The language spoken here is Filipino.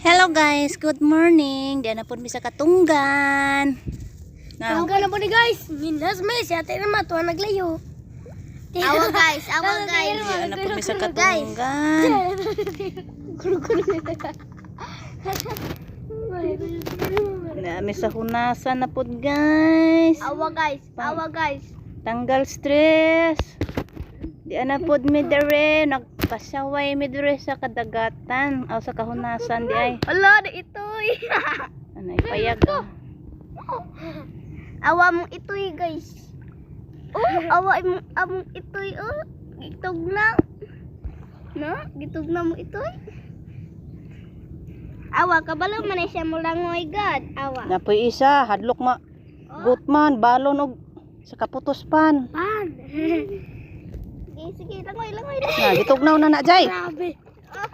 Hello guys, good morning. Diyan na po mi sa Katunggan. Tunggan na po ni guys. Minas may si ate naman tuwa naglayo. Awa guys, awa guys. Diyan na po mi sa Katunggan. Nami sa hunasan na po guys. Awa guys, awa guys. Tanggal stress. Diyan na po mi dere nagpasaway mi dere sa kadagatan o sa kahunasan di ay. Ala, di itoy. Anay payag. Awa mong itoy guys. Oh, awa mong itoy oh. Gitugnaw. No? Gitugnaw mo itoy. Awa kabalo man siya mo langoy god. Awa. Napoy isa hadlok ma gutman balon og sa kaputos pan. Pan. Sige, sige, langoy. Na gitugnaw na na jay. Grabe.